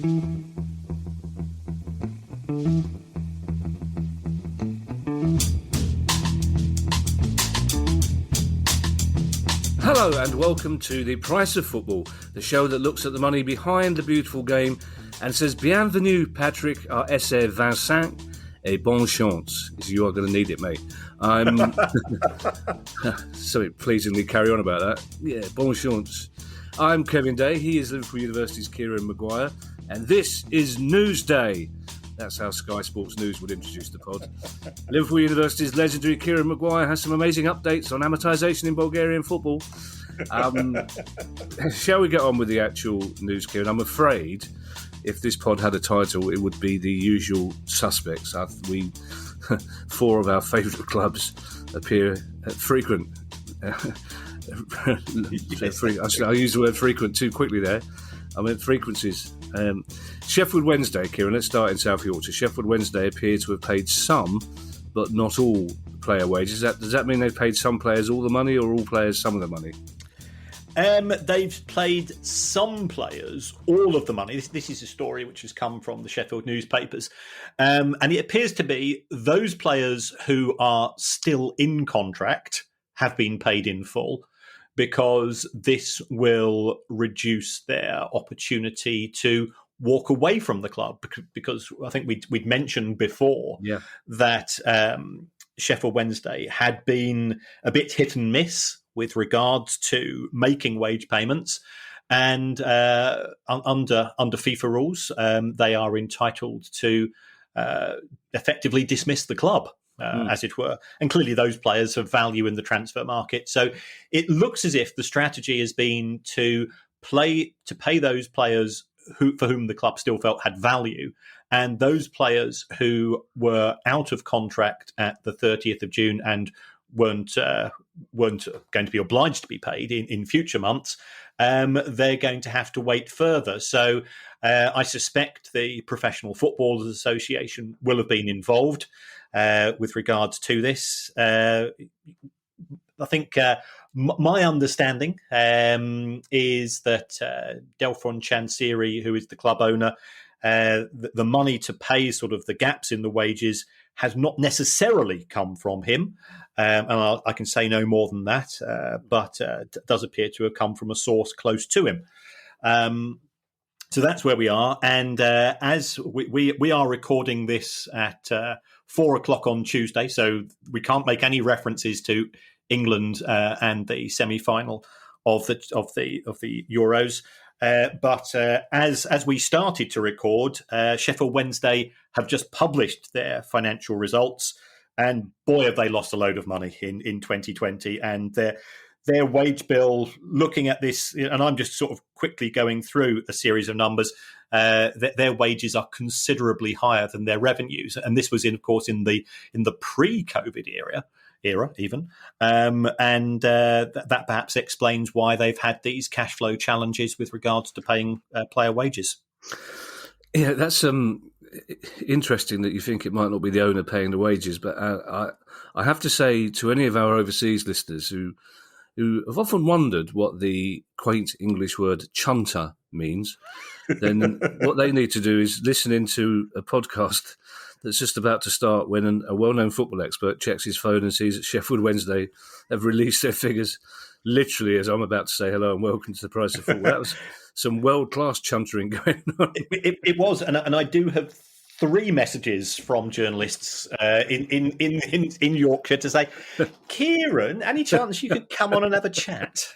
Hello and welcome to The Price of Football, the show that looks at the money behind the beautiful game and says bienvenue Patrick à essai Vincent et bonne chance. You are going to need it, mate. I'm sorry, pleasingly carry on about that. Yeah, bonne chance. I'm Kevin Day, he is Liverpool University's Kieran Maguire, and this is Newsday. That's how Sky Sports News would introduce the pod. Liverpool University's legendary Kieran Maguire has some amazing updates on amortisation in Bulgarian football. Shall we get on with the actual news, Kieran? I'm afraid if this pod had a title, it would be the usual suspects. Four of our favourite clubs appear at frequent. I used the word frequent too quickly there. I meant frequencies. Sheffield Wednesday, Kieran, let's start in South Yorkshire. Sheffield Wednesday appear to have paid some, but not all player wages. Does that mean they've paid some players all the money or all players some of the money? They've paid some players all of the money. This is a story which has come from the Sheffield newspapers. And it appears to be those players who are still in contract have been paid in full, because this will reduce their opportunity to walk away from the club. Because I think we'd mentioned before that Sheffield Wednesday had been a bit hit and miss with regards to making wage payments. And under FIFA rules, they are entitled to effectively dismiss the club. As it were. And clearly those players have value in the transfer market. So it looks as if the strategy has been to pay those players for whom the club still felt had value, and those players who were out of contract at the 30th of June and weren't going to be obliged to be paid in future months, they're going to have to wait further. So I suspect the Professional Footballers Association will have been involved with regards to this. I think my understanding is that Delphron Chansiri, who is the club owner, the money to pay sort of the gaps in the wages has not necessarily come from him. And I can say no more than that, but it does appear to have come from a source close to him. So that's where we are. And as we are recording this at 4 o'clock on Tuesday, so we can't make any references to England and the semi-final of the Euros. But as we started to record, Sheffield Wednesday have just published their financial results, and boy, have they lost a load of money in 2020. And their wage bill, looking at this, and I'm just sort of quickly going through a series of numbers, their wages are considerably higher than their revenues. And this was, of course, in the pre-COVID era even. And that perhaps explains why they've had these cash flow challenges with regards to paying player wages. Yeah, that's interesting that you think it might not be the owner paying the wages, but I have to say to any of our overseas listeners who have often wondered what the quaint English word chunter means, then what they need to do is listen into a podcast that's just about to start when a well-known football expert checks his phone and sees that Sheffield Wednesday have released their figures literally as I'm about to say hello and welcome to the Price of Football. That was some world-class chuntering going on. It was, and I do have 3 messages from journalists in Yorkshire to say, Kieran, any chance you could come on and have a chat?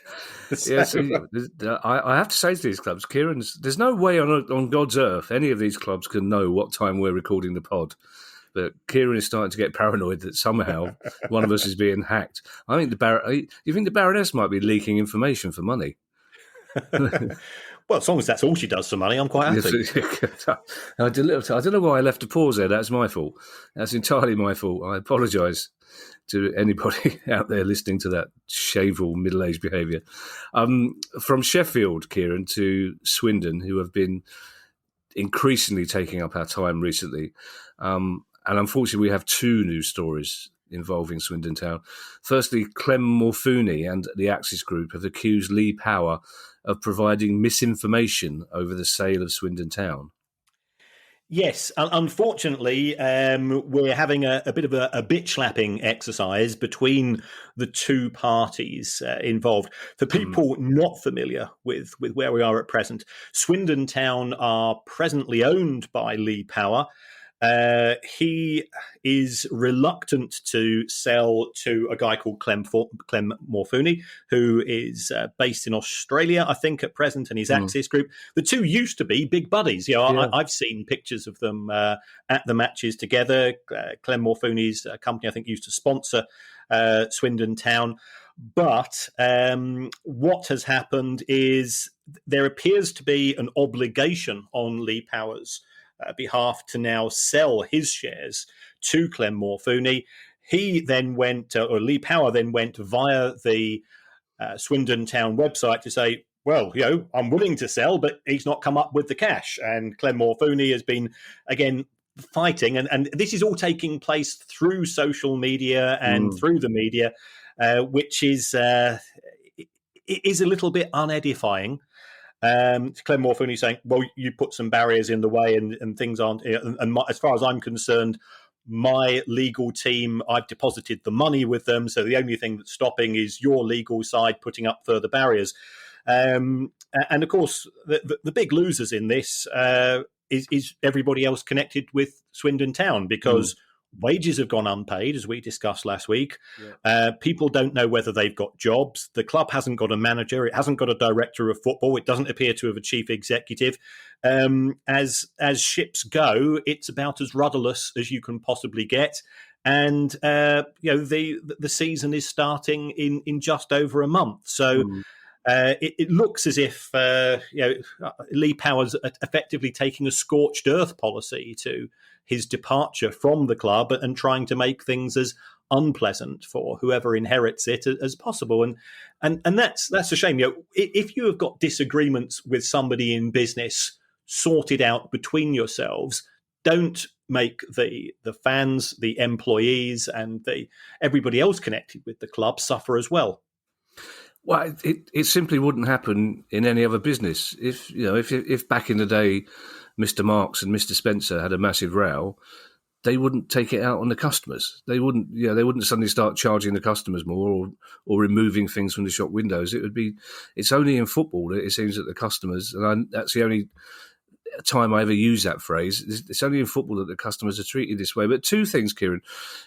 Yes, I have to say to these clubs, Kieran, there's no way on God's earth any of these clubs can know what time we're recording the pod. But Kieran is starting to get paranoid that somehow one of us is being hacked. I think you think the Baroness might be leaking information for money? Well, as long as that's all she does for money, I'm quite happy. I don't know why I left a pause there. That's my fault. That's entirely my fault. I apologise to anybody out there listening to that shavel middle-aged behaviour. From Sheffield, Kieran, to Swindon, who have been increasingly taking up our time recently. And unfortunately, we have 2 news stories involving Swindon Town. Firstly, Clem Morfuni and the Axis Group have accused Lee Power of providing misinformation over the sale of Swindon Town. Yes, unfortunately, we're having a bit of a bitch-slapping exercise between the two parties involved. For Mm. people not familiar with where we are at present, Swindon Town are presently owned by Lee Power. He is reluctant to sell to a guy called Clem Morfuni, who is based in Australia, I think, at present, and his Axis Group. The two used to be big buddies. Yeah. I've seen pictures of them at the matches together. Clem Morfuni's company, I think, used to sponsor Swindon Town. But what has happened is there appears to be an obligation on Lee Power's behalf to now sell his shares to Clem Morfuni. He then went, or Lee Power then went via the Swindon Town website to say, well, I'm willing to sell, but he's not come up with the cash. And Clem Morfuni has been, again, fighting. And this is all taking place through social media and through the media, which is a little bit unedifying. Clem Morfuni saying, well, you put some barriers in the way and things aren't, and as far as I'm concerned, my legal team, I've deposited the money with them, so the only thing that's stopping is your legal side putting up further barriers. And of course, the big losers in this is everybody else connected with Swindon Town, because wages have gone unpaid, as we discussed last week. Yeah. People don't know whether they've got jobs. The club hasn't got a manager. It hasn't got a director of football. It doesn't appear to have a chief executive. As ships go, it's about as rudderless as you can possibly get. And the season is starting in just over a month. So it looks as if Lee Power's effectively taking a scorched earth policy to his departure from the club and trying to make things as unpleasant for whoever inherits it as possible. And that's a shame. If you have got disagreements with somebody in business, sort it out between yourselves. Don't make the fans, the employees, and everybody else connected with the club suffer as well. Well, it simply wouldn't happen in any other business. If back in the day, Mr. Marks and Mr. Spencer had a massive row, they wouldn't take it out on the customers. They wouldn't suddenly start charging the customers more or removing things from the shop windows. It's only in football that it seems that the customers, and that's the only time I ever use that phrase. It's only in football that the customers are treated this way. But two things, Kieran.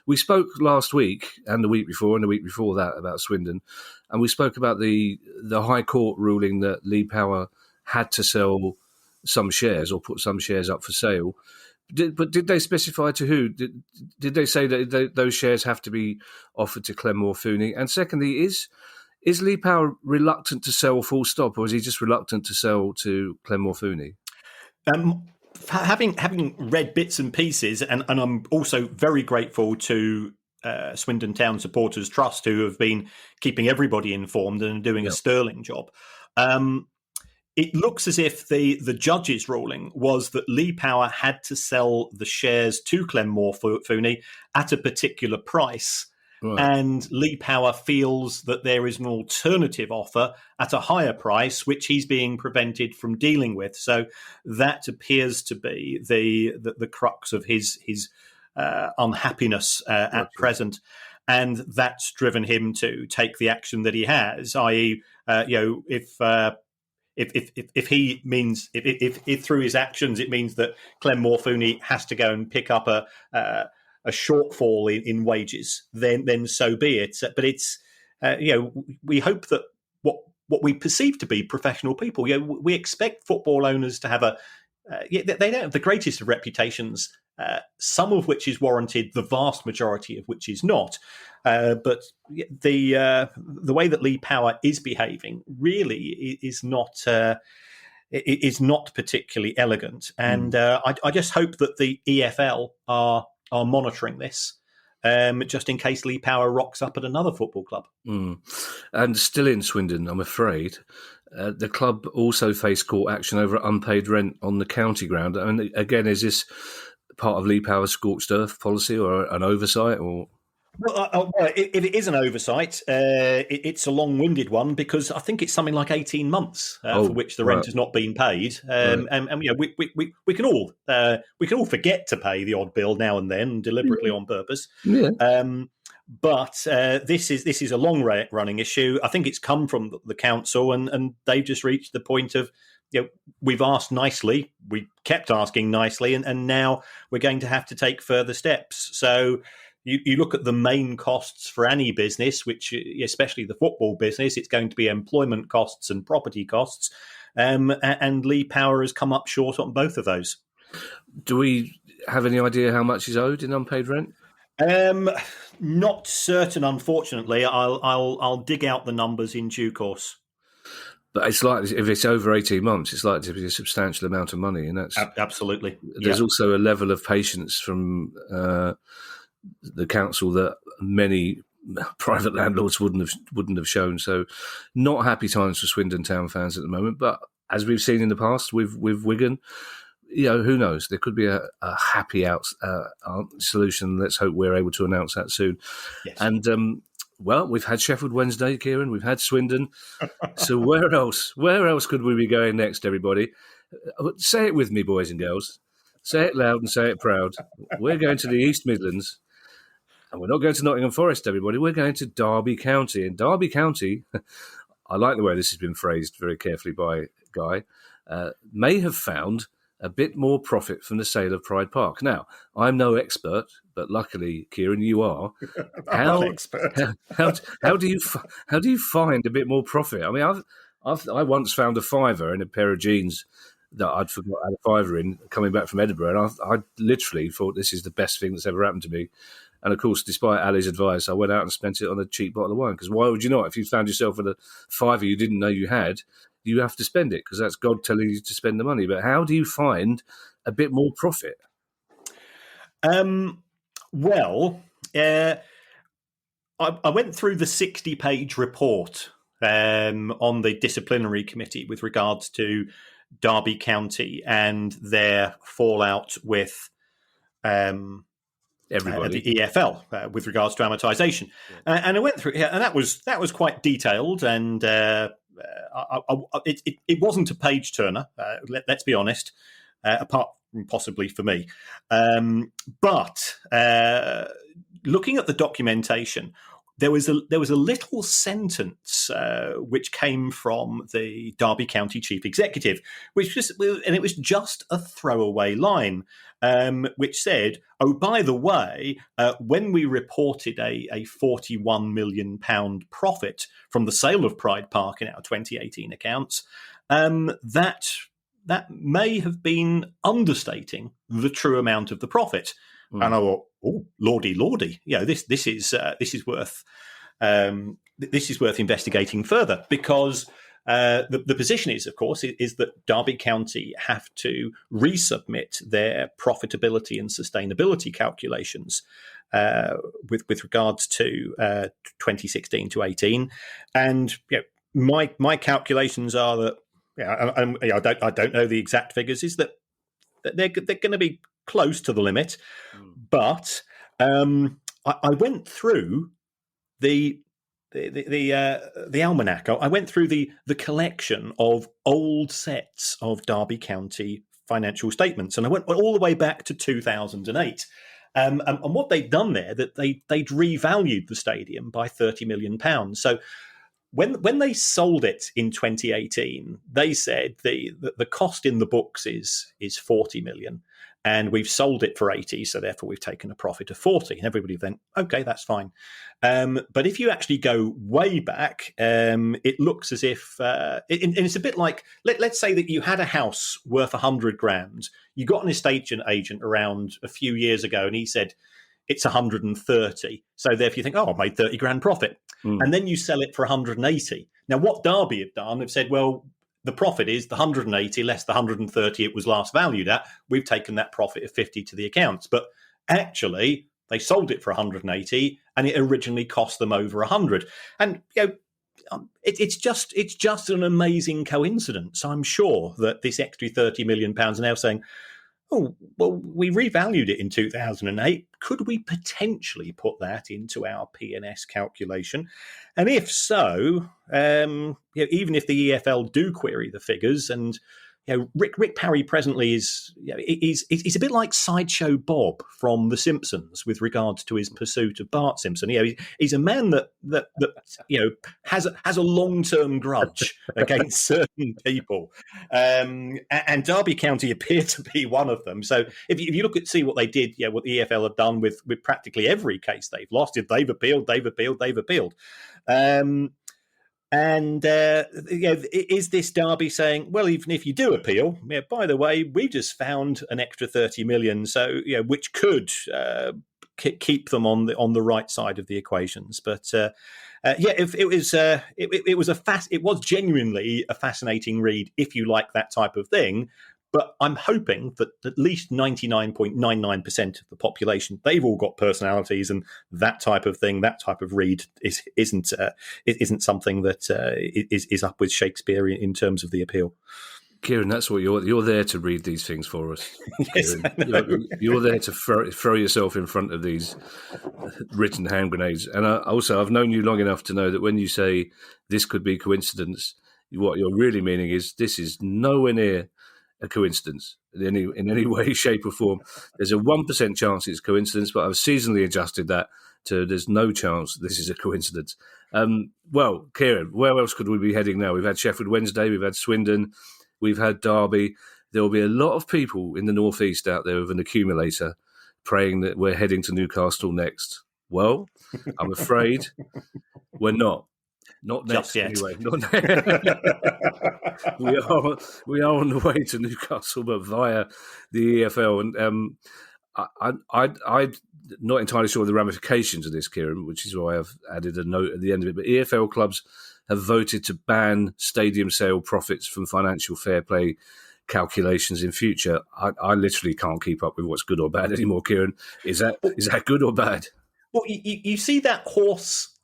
We spoke last week and the week before that about Swindon, and we spoke about the High Court ruling that Lee Power had to sell some shares or put some shares up for sale. But did they specify to who? Did they say that those shares have to be offered to Clem Morfuni? And secondly, is Lee Power reluctant to sell full stop, or is he just reluctant to sell to Clem Morfuni? Having read bits and pieces, and I'm also very grateful to Swindon Town Supporters Trust, who have been keeping everybody informed and doing a sterling job. It looks as if the judge's ruling was that Lee Power had to sell the shares to Clem Morfuni at a particular price. Right. And Lee Power feels that there is an alternative offer at a higher price, which he's being prevented from dealing with. So that appears to be the crux of his unhappiness at present. And that's driven him to take the action that he has, i.e., if he means if through his actions it means that Clem Morfuni has to go and pick up a shortfall in wages, then so be it. But it's we hope that what we perceive to be professional people, we expect football owners to have they don't have the greatest of reputations, some of which is warranted, the vast majority of which is not. But the way that Lee Power is behaving really is not particularly elegant. And I just hope that the EFL are monitoring this, just in case Lee Power rocks up at another football club. And still in Swindon, I'm afraid, the club also faced court action over unpaid rent on the county ground. And again, is this part of Lee Power's scorched earth policy or an oversight? Or Well, if it is an oversight, it's a long-winded one because I think it's something like 18 months for which the rent has not been paid. And we can all forget to pay the odd bill now and then, deliberately on purpose. Yeah. But this is a long-running issue. I think it's come from the council, and they've just reached the point of, we've asked nicely, we kept asking nicely, and now we're going to have to take further steps. So you look at the main costs for any business, which especially the football business, it's going to be employment costs and property costs. And Lee Power has come up short on both of those. Do we have any idea how much is owed in unpaid rent? Not certain, unfortunately. I'll dig out the numbers in due course. But it's like, if it's over 18 months, it's likely to be a substantial amount of money, and that's absolutely. There's also a level of patience from the council that many private landlords wouldn't have shown. So, not happy times for Swindon Town fans at the moment. But as we've seen in the past with Wigan, who knows? There could be a happy solution. Let's hope we're able to announce that soon. Yes. And well, we've had Sheffield Wednesday, Kieran. We've had Swindon. So where else? Where else could we be going next, everybody? Say it with me, boys and girls. Say it loud and say it proud. We're going to the East Midlands. And we're not going to Nottingham Forest, everybody. We're going to Derby County. And Derby County, I like the way this has been phrased very carefully by Guy, may have found a bit more profit from the sale of Pride Park. Now, I'm no expert, but luckily, Kieran, you are. I'm an expert. How do you find a bit more profit? I mean, I once found a fiver in a pair of jeans that I'd forgot I had a fiver in coming back from Edinburgh, and I literally thought this is the best thing that's ever happened to me. And of course, despite Ali's advice, I went out and spent it on a cheap bottle of wine. Because why would you not? If you found yourself with a fiver you didn't know you had, you have to spend it because that's God telling you to spend the money. But how do you find a bit more profit? Well, I went through the 60-page report on the disciplinary committee with regards to Derby County and their fallout with everybody, the EFL, with regards to amortisation. Yeah. And I went through, and that was quite detailed, and it wasn't a page turner. Let's be honest, apart from possibly for me. But looking at the documentation, there was a little sentence which came from the Derby County chief executive, and it was just a throwaway line, which said, "Oh, by the way, when we reported a £41 million profit from the sale of Pride Park in our 2018 accounts, that may have been understating the true amount of the profit." And I thought, "Oh, lordy, this is worth investigating further," because the position is, of course, is that Derby County have to resubmit their profitability and sustainability calculations with regards to 2016 to 18, and my calculations are that I don't know the exact figures, is that they're going to be close to the limit, but I went through the almanac. I went through the collection of old sets of Derby County financial statements, and I went all the way back to 2008. And what they'd done there, that they'd revalued the stadium by £30 million. So when they sold it in 2018, they said the cost in the books is 40 million. And we've sold it for 80, so therefore we've taken a profit of 40. And everybody then, okay, that's fine. But if you actually go way back, it looks as if, and it's a bit like, let's say that you had a house worth 100 grand. You got an estate agent around a few years ago, and he said, it's 130. So therefore you think, I made 30 grand profit. And then you sell it for 180. Now, what Derby have done, have said, well, the profit is the 180 less the 130 it was last valued at. We've taken that profit of 50 to the accounts. But actually, they sold it for 180, and it originally cost them over 100. And it's just an amazing coincidence. I'm sure that this extra £30 million are now saying, oh, well, we revalued it in 2008. Could we potentially put that into our P&S calculation? And if so, even if the EFL do query the figures, and Rick Parry presently is he's a bit like Sideshow Bob from The Simpsons with regards to his pursuit of Bart Simpson. He's a man that has a long-term grudge against certain people, and Derby County appear to be one of them. So if you look at see what they did, what the EFL have done with practically every case they've lost, if they've appealed. Is this Derby saying, well, even if you do appeal, by the way, we just found an extra 30 million, so which could keep them on the right side of the equations. But it was genuinely a fascinating read if you like that type of thing. But I'm hoping that at least 99.99% of the population, they've all got personalities, and that type of thing, that type of read isn't something that is up with Shakespeare in terms of the appeal. Kieran, that's what you're there to read these things for us. Yes, you're there to throw yourself in front of these written hand grenades. And I've known you long enough to know that when you say this could be coincidence, what you're really meaning is this is nowhere near a coincidence in any way, shape or form. There's a 1% chance it's coincidence, but I've seasonally adjusted that to there's no chance this is a coincidence. Well, Kieran, where else could we be heading now? We've had Sheffield Wednesday, we've had Swindon, we've had Derby. There will be a lot of people in the North East out there with an accumulator praying that we're heading to Newcastle next. Well, I'm afraid we're not. Not next, anyway. We are on the way to Newcastle, but via the EFL. And I'm not entirely sure of the ramifications of this, Kieran, which is why I've added a note at the end of it. But EFL clubs have voted to ban stadium sale profits from financial fair play calculations in future. I literally can't keep up with what's good or bad anymore, Kieran. Is that good or bad? Well, you see that horse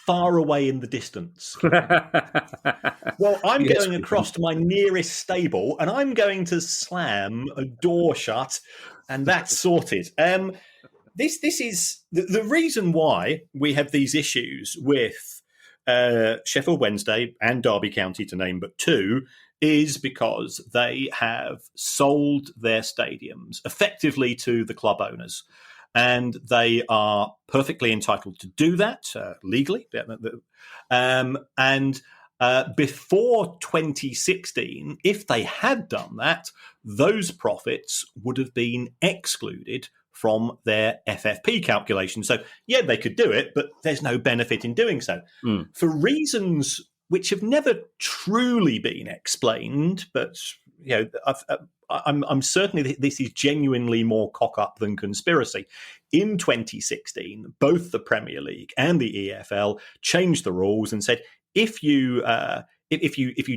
far away in the distance. Well, I'm going across to my nearest stable, and I'm going to slam a door shut, and that's sorted. This is the reason why we have these issues with Sheffield Wednesday and Derby County, to name but two, is because they have sold their stadiums effectively to the club owners. And they are perfectly entitled to do that legally. Before 2016, if they had done that, those profits would have been excluded from their FFP calculation. So, they could do it, but there's no benefit in doing so. For reasons which have never truly been explained, but I'm certain this is genuinely more cock-up than conspiracy. In 2016, both the Premier League and the EFL changed the rules and said if you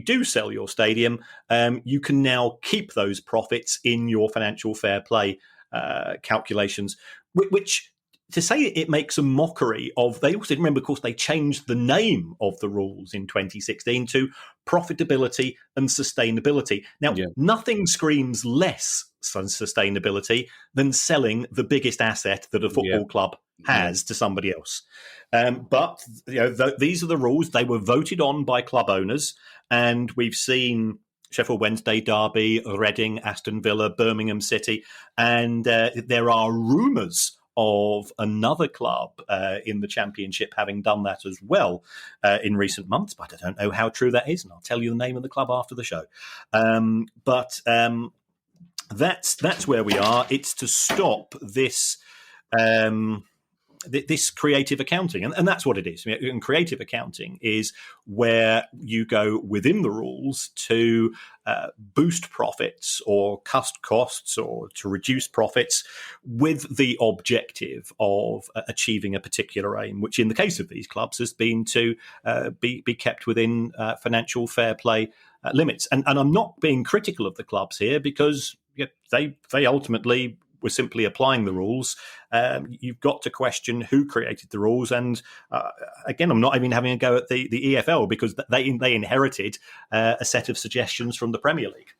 do sell your stadium, you can now keep those profits in your financial fair play calculations, which to say it makes a mockery of. They also remember, of course, they changed the name of the rules in 2016 to profitability and sustainability. Now, nothing screams less sustainability than selling the biggest asset that a football club has to somebody else. But these are the rules. They were voted on by club owners, and we've seen Sheffield Wednesday, Derby, Reading, Aston Villa, Birmingham City, and there are rumours of another club in the Championship having done that as well in recent months, but I don't know how true that is, and I'll tell you the name of the club after the show. But that's where we are. It's to stop this this creative accounting, and that's what it is. And creative accounting is where you go within the rules to boost profits or cut costs or to reduce profits with the objective of achieving a particular aim, which in the case of these clubs has been to be kept within financial fair play limits. And I'm not being critical of the clubs here because they ultimately were simply applying the rules. You've got to question who created the rules. And again, I'm not even having a go at the EFL because they inherited a set of suggestions from the Premier League.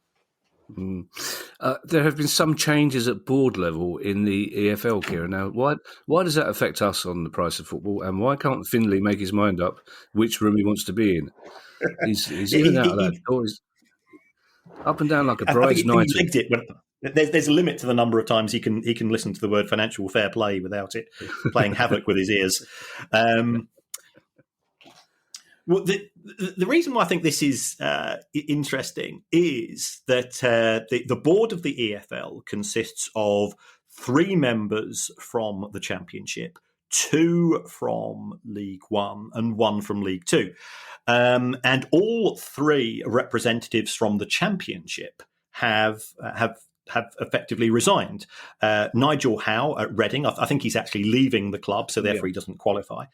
There have been some changes at board level in the EFL, Kieran. Now, why does that affect us on the price of football, and why can't Finlay make his mind up which room he wants to be in? He's in and out of that door. He's up and down like a I think bride's night. he legged it. There's a limit to the number of times he can listen to the word financial fair play without it playing havoc with his ears. Well, the reason why I think this is interesting is that the board of the EFL consists of 3 members from the Championship, 2 from League One, and 1 from League Two, and all 3 representatives from the Championship have effectively resigned. Nigel Howe at Reading, I think he's actually leaving the club, so therefore he doesn't qualify.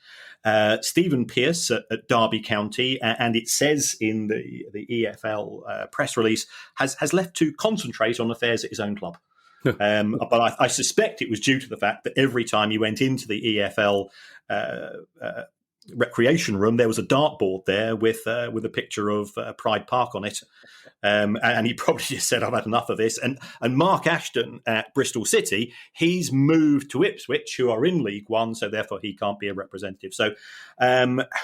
Stephen Pearce at Derby County, and it says in the EFL press release, has left to concentrate on affairs at his own club. But I suspect it was due to the fact that every time he went into the EFL recreation room, there was a dartboard there with a picture of Pride Park on it, and he probably just said, "I've had enough of this." And Mark Ashton at Bristol City, he's moved to Ipswich, who are in League One, so therefore he can't be a representative. So,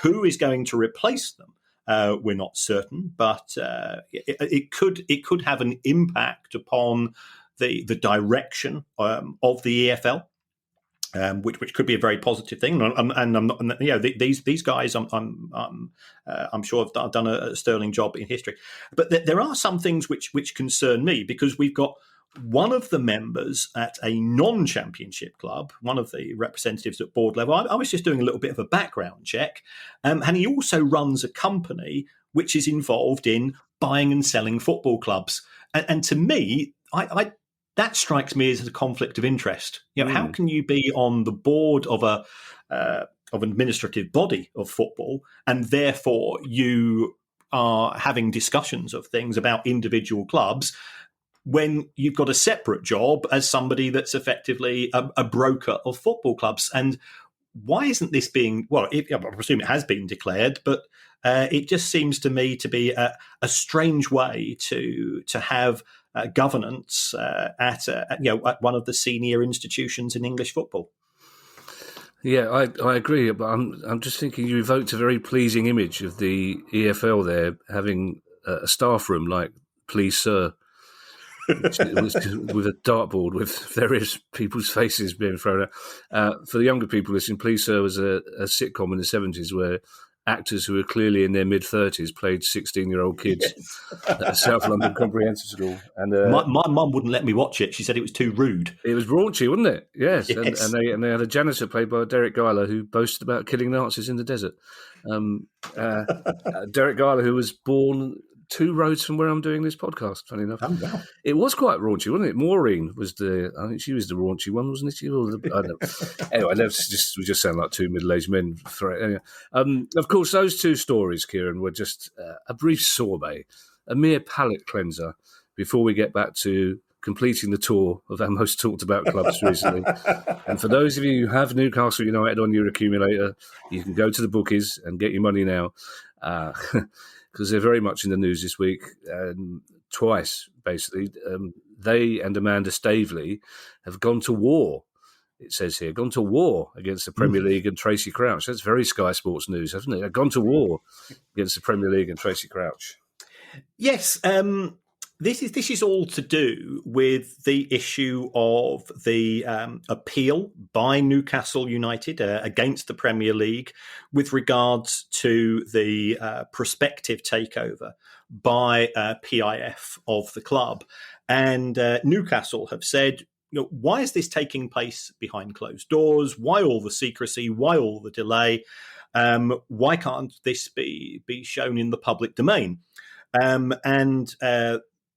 who is going to replace them? We're not certain, but it could have an impact upon the direction of the EFL. Which could be a very positive thing, and I'm not, these guys, I'm sure have done a sterling job in history. But there are some things which concern me, because we've got one of the members at a non-championship club, one of the representatives at board level. I was just doing a little bit of a background check, and he also runs a company which is involved in buying and selling football clubs. And to me, that strikes me as a conflict of interest. How can you be on the board of an administrative body of football, and therefore you are having discussions of things about individual clubs, when you've got a separate job as somebody that's effectively a broker of football clubs? And why isn't this being? Well, I presume it has been declared, but it just seems to me to be a strange way to have governance at one of the senior institutions in English football. Yeah, I agree, but I'm just thinking you evoked a very pleasing image of the EFL there having a staff room like "Please Sir," with a dartboard with various people's faces being thrown out. For the younger people listening, "Please Sir" was a sitcom in the 70s where actors who were clearly in their mid-30s played 16-year-old kids at South London Comprehensive School. And my mum wouldn't let me watch it. She said it was too rude. It was raunchy, wasn't it? Yes. Yes. And they had a janitor played by Derek Geiler who boasted about killing Nazis in the desert. Derek Geiler, who was born 2 roads from where I'm doing this podcast, funny enough. Oh, wow. It was quite raunchy, wasn't it? Maureen was I think she was the raunchy one, wasn't it? I don't know. Anyway, we just sound like 2 middle-aged men. Anyway. Of course, those 2 stories, Kieran, were just a brief sorbet, a mere palate cleanser before we get back to completing the tour of our most talked about clubs recently. And for those of you who have Newcastle United on your accumulator, you can go to the bookies and get your money now. Because they're very much in the news this week, twice, basically. They and Amanda Staveley have gone to war, it says here, gone to war against the Premier League and Tracy Crouch. That's very Sky Sports news, hasn't it? They've gone to war against the Premier League and Tracy Crouch. Yes, this is all to do with the issue of the appeal by Newcastle United against the Premier League with regards to the prospective takeover by PIF of the club. And Newcastle have said, why is this taking place behind closed doors? Why all the secrecy? Why all the delay? Why can't this be shown in the public domain?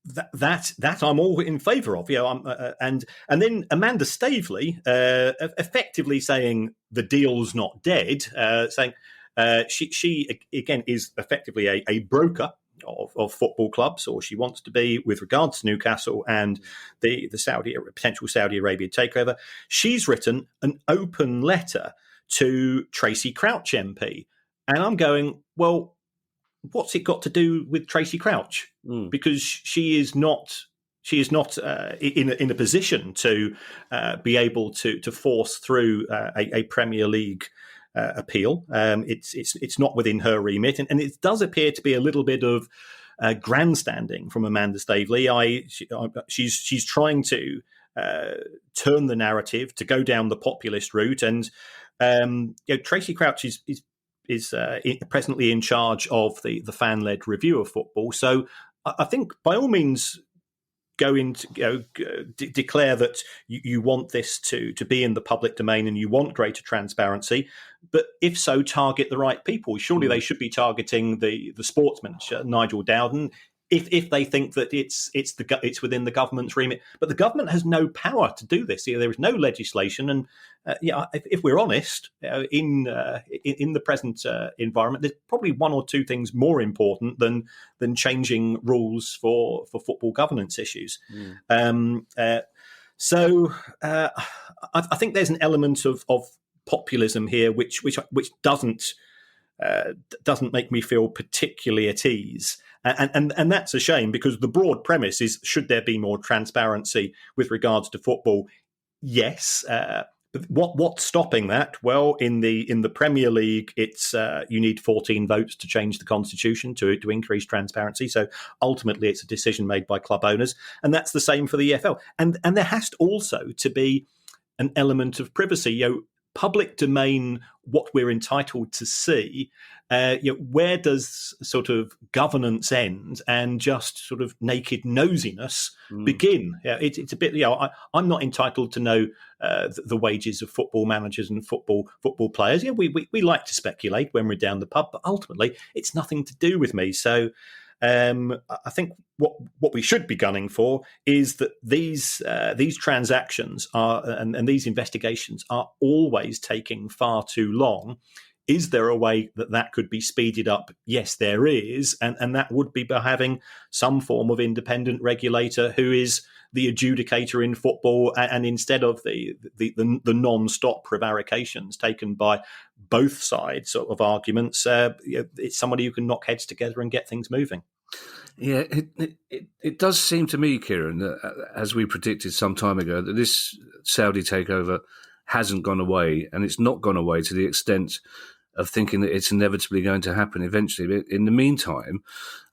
That I'm all in favour of, and then Amanda Staveley effectively saying the deal's not dead, saying she again is effectively a broker of football clubs, or she wants to be, with regards to Newcastle and the potential Saudi Arabia takeover. She's written an open letter to Tracy Crouch MP, and I'm going, well, what's it got to do with Tracy Crouch? Because she is not she is not in a position to be able to force through a Premier League appeal. It's not within her remit, and it does appear to be a little bit of grandstanding from Amanda Staveley. She's trying to turn the narrative to go down the populist route, and Tracy Crouch is presently in charge of the fan-led review of football. So I think by all means go into declare that you want this to be in the public domain and you want greater transparency, but if so, target the right people. Surely they should be targeting the sportsman, Nigel Dowden, if they think that it's within the government's remit. But the government has no power to do this. There is no legislation, and if we're honest, in the present environment, there's probably one or two things more important than changing rules for football governance issues. I think there's an element of populism here, which doesn't make me feel particularly at ease. And that's a shame, because the broad premise is, should there be more transparency with regards to football? Yes. What's stopping that? Well, in the Premier League, it's you need 14 votes to change the constitution to increase transparency. So ultimately, it's a decision made by club owners, and that's the same for the EFL. And there has to also to be an element of privacy. Public domain, what we're entitled to see. Where does sort of governance end and just sort of naked nosiness begin? It's a bit. I'm not entitled to know the wages of football managers and football players. We like to speculate when we're down the pub, but ultimately, it's nothing to do with me. So. I think what we should be gunning for is that these transactions are and these investigations are always taking far too long. Is there a way that could be speeded up? Yes, there is, and that would be by having some form of independent regulator who is the adjudicator in football, and instead of the non-stop prevarications taken by both sides of arguments, it's somebody who can knock heads together and get things moving. Yeah, it does seem to me, Kieran, that, as we predicted some time ago, that this Saudi takeover hasn't gone away, and it's not gone away to the extent of thinking that it's inevitably going to happen eventually. But in the meantime,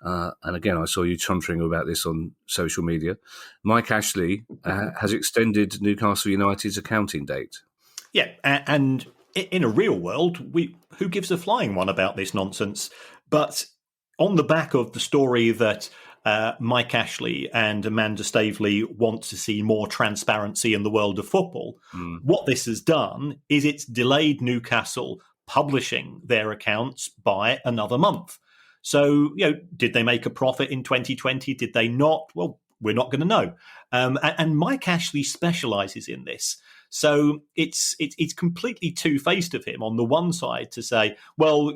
and again, I saw you chuntering about this on social media, Mike Ashley has extended Newcastle United's accounting date. Yeah, and in a real world, who gives a flying one about this nonsense? But on the back of the story that Mike Ashley and Amanda Staveley want to see more transparency in the world of football, what this has done is it's delayed Newcastle publishing their accounts by another month. So, did they make a profit in 2020? Did they not? Well, we're not going to know. And Mike Ashley specialises in this. So it's completely two-faced of him on the one side to say, well,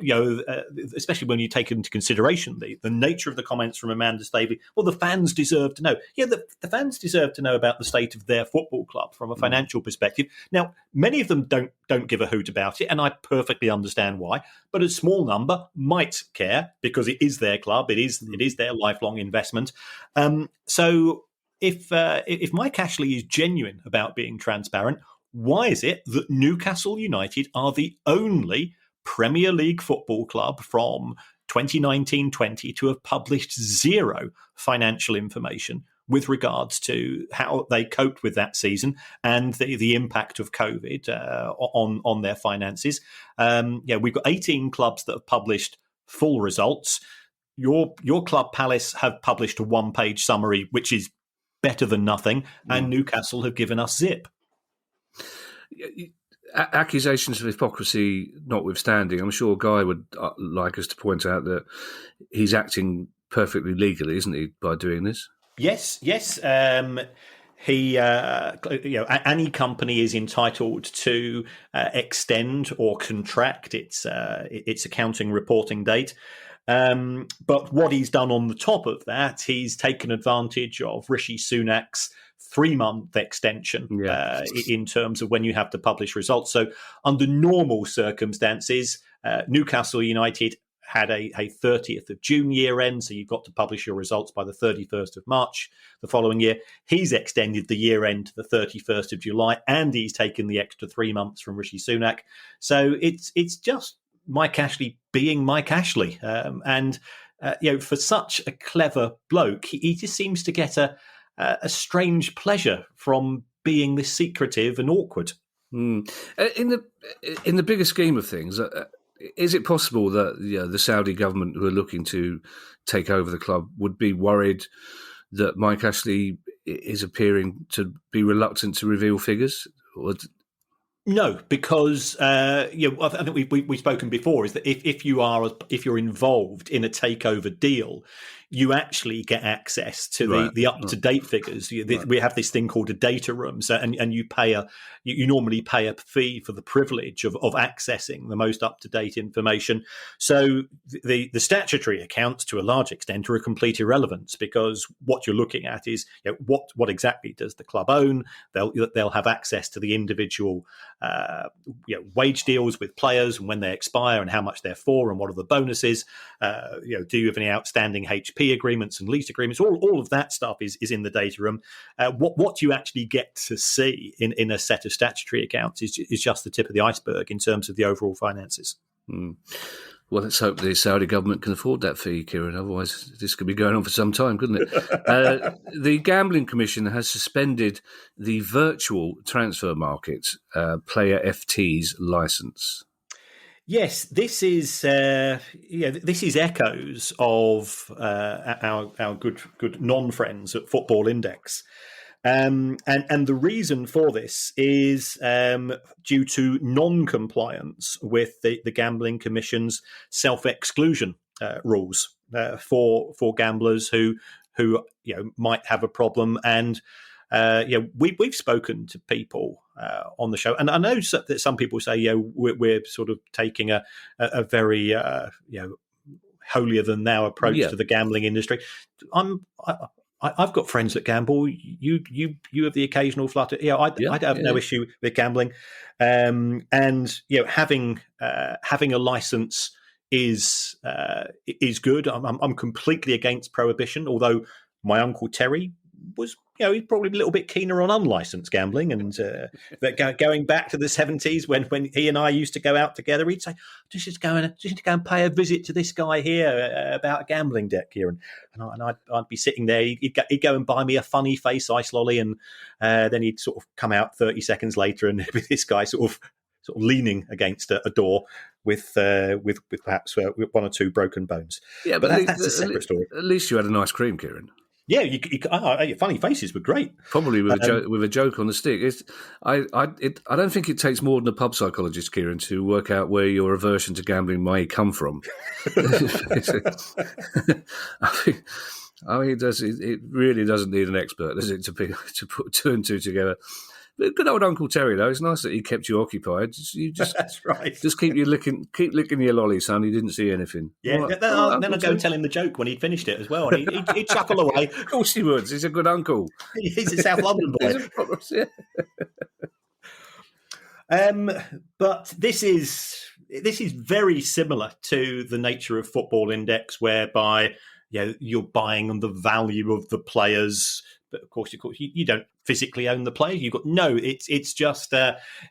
especially when you take into consideration the nature of the comments from Amanda Staveley, well, the fans deserve to know. Yeah, the fans deserve to know about the state of their football club from a financial perspective. Now, many of them don't give a hoot about it, and I perfectly understand why. But a small number might care because it is their club, it is their lifelong investment. So if Mike Ashley is genuine about being transparent, why is it that Newcastle United are the only Premier League football club from 2019-20 to have published zero financial information with regards to how they coped with that season and the impact of COVID on their finances? We've got 18 clubs that have published full results. Your club, Palace, have published a one-page summary, which is better than nothing, and Newcastle have given us zip. Accusations of hypocrisy notwithstanding, I'm sure Guy would like us to point out that he's acting perfectly legally, isn't he, by doing this? Yes. He, any company is entitled to extend or contract its accounting reporting date. But what he's done on the top of that, he's taken advantage of Rishi Sunak's 3-month extension in terms of when you have to publish results. So under normal circumstances, Newcastle United had a 30th of June year end, so you've got to publish your results by the 31st of March the following year. He's extended the year end to the 31st of July, and he's taken the extra 3 months from Rishi Sunak. So it's just Mike Ashley being Mike Ashley. For such a clever bloke, he just seems to get a strange pleasure from being this secretive and awkward. In the bigger scheme of things, is it possible that the Saudi government, who are looking to take over the club, would be worried that Mike Ashley is appearing to be reluctant to reveal figures? No, because I think we've spoken before, is that if you're involved in a takeover deal, you actually get access to the up to date figures. We have this thing called a data room, and you normally pay a fee for the privilege of accessing the most up to date information. So the statutory accounts, to a large extent, are a complete irrelevance, because what you're looking at is what exactly does the club own. They'll have access to the individual wage deals with players and when they expire and how much they're for and what are the bonuses. Do you have any outstanding HP agreements and lease agreements? All of that stuff is in the data room. What you actually get to see in a set of statutory accounts is just the tip of the iceberg in terms of the overall finances. Well, let's hope the Saudi government can afford that fee, Kieran. Otherwise, this could be going on for some time, couldn't it? The Gambling Commission has suspended the virtual transfer market Player FT's licence. Yes, this is echoes of our good non-friends at Football Index. And the reason for this is due to non-compliance with the Gambling Commission's self-exclusion rules for gamblers who might have a problem. And we've spoken to people on the show, and I know that some people say we're sort of taking a very holier than thou approach to the gambling industry. I've got friends that gamble. You have the occasional flutter. I have no issue with gambling, and having a license is good. I'm completely against prohibition. Although my uncle Terry was, he's probably a little bit keener on unlicensed gambling, and going back to the 70s when he and I used to go out together, he'd say, just need to go and pay a visit to this guy here about a gambling debt, Kieran. And I'd be sitting there. He'd go and buy me a funny face ice lolly, and then he'd sort of come out 30 seconds later, and with this guy sort of leaning against a door with perhaps one or two broken bones. Yeah, but that's a separate story. At least you had a nice cream, Kieran. Yeah, your funny faces were great. Probably with a joke on the stick. I don't think it takes more than a pub psychologist, Kieran, to work out where your aversion to gambling may come from. It really doesn't need an expert, does it, to put two and two together. But good old Uncle Terry, though. It's nice that he kept you occupied. That's right. Just keep licking your lolly, son. He didn't see anything. Yeah. Then I'd go and tell him the joke when he'd finished it as well. And he'd chuckle away. Of course he would. He's a good uncle. He's a South London boy. But this is very similar to the nature of Football Index, whereby you're buying on the value of the players. But of course, you don't physically own the player. It's just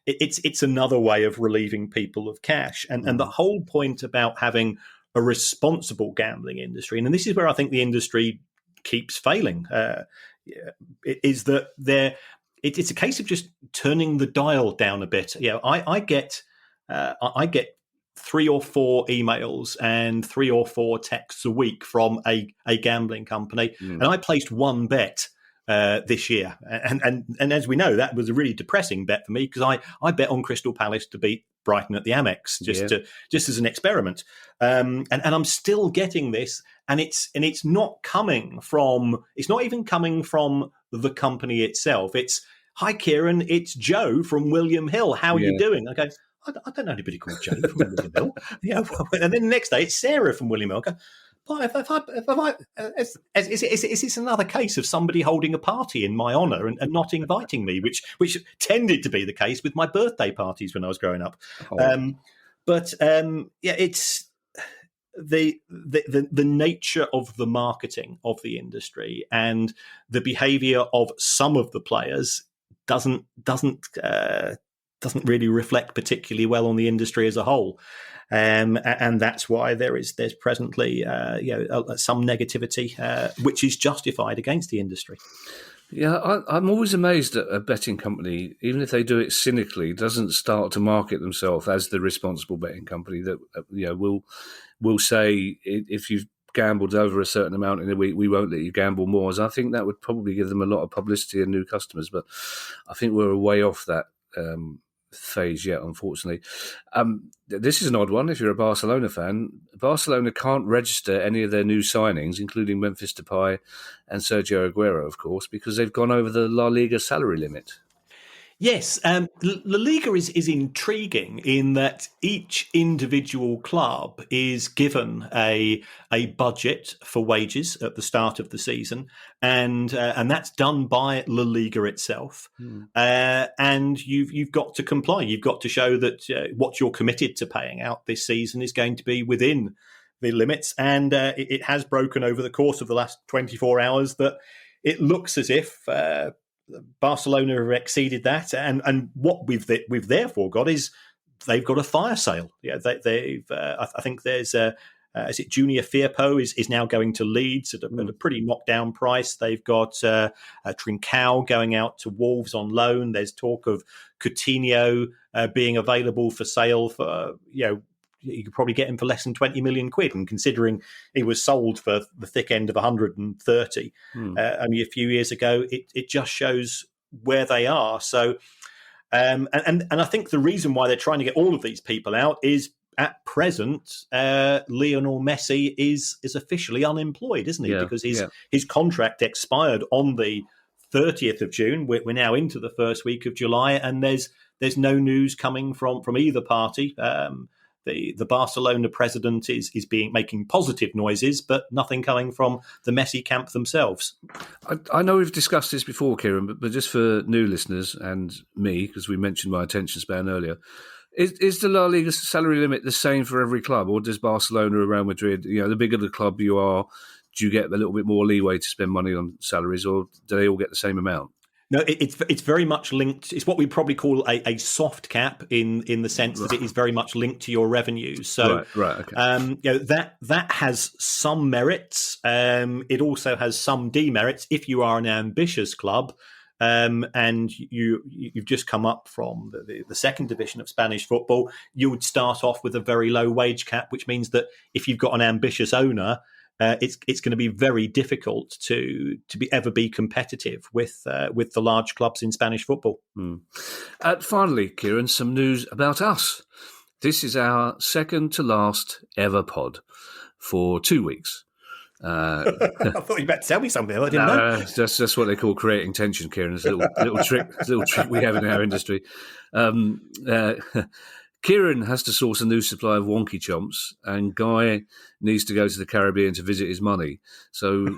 it's another way of relieving people of cash. And the whole point about having a responsible gambling industry, and this is where I think the industry keeps failing, is that it's a case of just turning the dial down a bit. I get 3 or 4 emails and 3 or 4 texts a week from a gambling company, and I placed one bet this year, and as we know, that was a really depressing bet for me, because I bet on Crystal Palace to beat Brighton at the Amex just as an experiment, and I'm still getting this, and it's not even coming from the company itself. It's, "Hi Kieran, it's Joe from William Hill. How are you doing?" I go, I don't know anybody called Joe from William Hill. And then the next day it's Sarah from William Hill. I go, is this another case of somebody holding a party in my honour and not inviting me, which tended to be the case with my birthday parties when I was growing up. It's the nature of the marketing of the industry and the behaviour of some of the players doesn't really reflect particularly well on the industry as a whole. And that's why there's presently some negativity, which is justified against the industry. Yeah, I'm always amazed that a betting company, even if they do it cynically, doesn't start to market themselves as the responsible betting company that will say, if you've gambled over a certain amount in a week, we won't let you gamble more. So I think that would probably give them a lot of publicity and new customers. But I think we're way off that phase yet, unfortunately. This is an odd one if you're a Barcelona fan. Barcelona can't register any of their new signings, including Memphis Depay and Sergio Aguero, of course, because they've gone over the La Liga salary limit. Yes, La Liga is intriguing in that each individual club is given a budget for wages at the start of the season, and that's done by La Liga itself. And you've got to comply. You've got to show that what you're committed to paying out this season is going to be within the limits, and it has broken over the course of the last 24 hours that it looks as if Barcelona have exceeded that, and what we've therefore got is they've got a fire sale. Yeah, I think there's is it Junior Firpo is now going to Leeds at a pretty knockdown price. They've got Trincao going out to Wolves on loan. There's talk of Coutinho being available for sale for you could probably get him for less than 20 million quid. And considering he was sold for the thick end of 130 only a few years ago, it just shows where they are. So, and I think the reason why they're trying to get all of these people out is at present, Lionel Messi is officially unemployed, isn't he? Because his contract expired on the 30th of June. We're now into the first week of July, and there's no news coming from either party. The Barcelona president is making positive noises, but nothing coming from the Messi camp themselves. I know we've discussed this before, Kieran, but just for new listeners and me, because we mentioned my attention span earlier, is the La Liga salary limit the same for every club, or does Barcelona or Real Madrid, the bigger the club you are, do you get a little bit more leeway to spend money on salaries, or do they all get the same amount? No, it's very much linked. It's what we probably call a soft cap in the sense that it is very much linked to your revenues. So, okay. That has some merits. It also has some demerits. If you are an ambitious club, and you've just come up from the second division of Spanish football, you would start off with a very low wage cap, which means that if you've got an ambitious owner, it's going to be very difficult to ever be competitive with the large clubs in Spanish football. Finally, Kieran, some news about us. This is our second to last ever pod for 2 weeks. I thought you were about to tell me something. I didn't know. That's what they call creating tension, Kieran. It's a little trick we have in our industry. Kieran has to source a new supply of wonky chomps, and Guy needs to go to the Caribbean to visit his money. So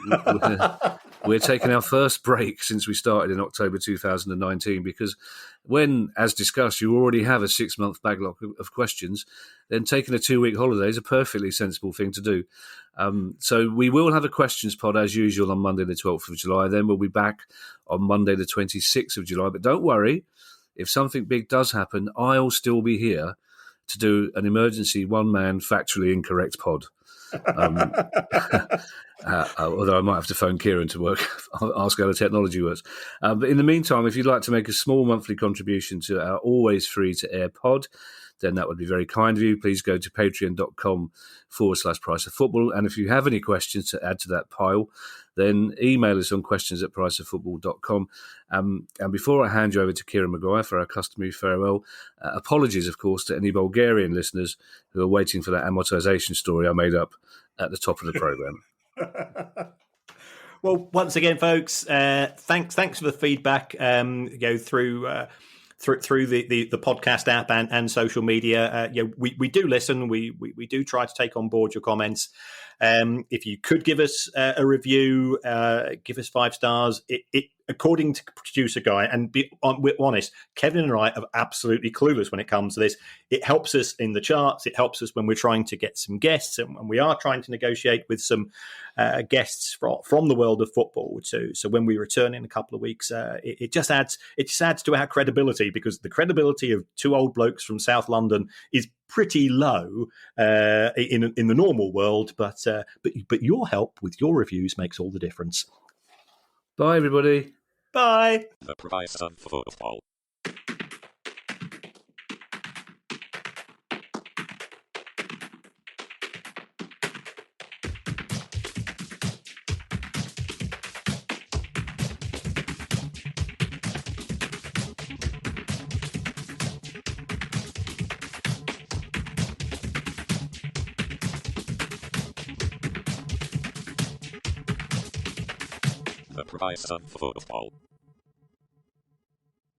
we're taking our first break since we started in October 2019, because when, as discussed, you already have a 6-month backlog of questions, then taking a 2-week holiday is a perfectly sensible thing to do. So we will have a questions pod as usual on Monday the 12th of July. Then we'll be back on Monday the 26th of July. But don't worry. If something big does happen, I'll still be here to do an emergency one-man factually incorrect pod. Although I might have to phone Kieran to ask how the technology works. But in the meantime, if you'd like to make a small monthly contribution to our always free-to-air pod, then that would be very kind of you. Please go to patreon.com/price of football. And if you have any questions to add to that pile, then email us on questions@priceoffootball.com. And before I hand you over to Kieran Maguire for our customary farewell, apologies, of course, to any Bulgarian listeners who are waiting for that amortization story I made up at the top of the programme. Well, once again, folks, thanks for the feedback. Through the podcast app and social media, we do listen. We do try to take on board your comments. If you could give us a review, give us 5 stars. It according to producer Guy, and we're honest, Kevin and I are absolutely clueless when it comes to this. It helps us in the charts. It helps us when we're trying to get some guests, and we are trying to negotiate with some guests from the world of football too. So when we return in a couple of weeks, it just adds to our credibility, because the credibility of 2 old blokes from South London is pretty low in the normal world. But your help with your reviews makes all the difference. Bye, everybody. Bye. The price of football. The price of football.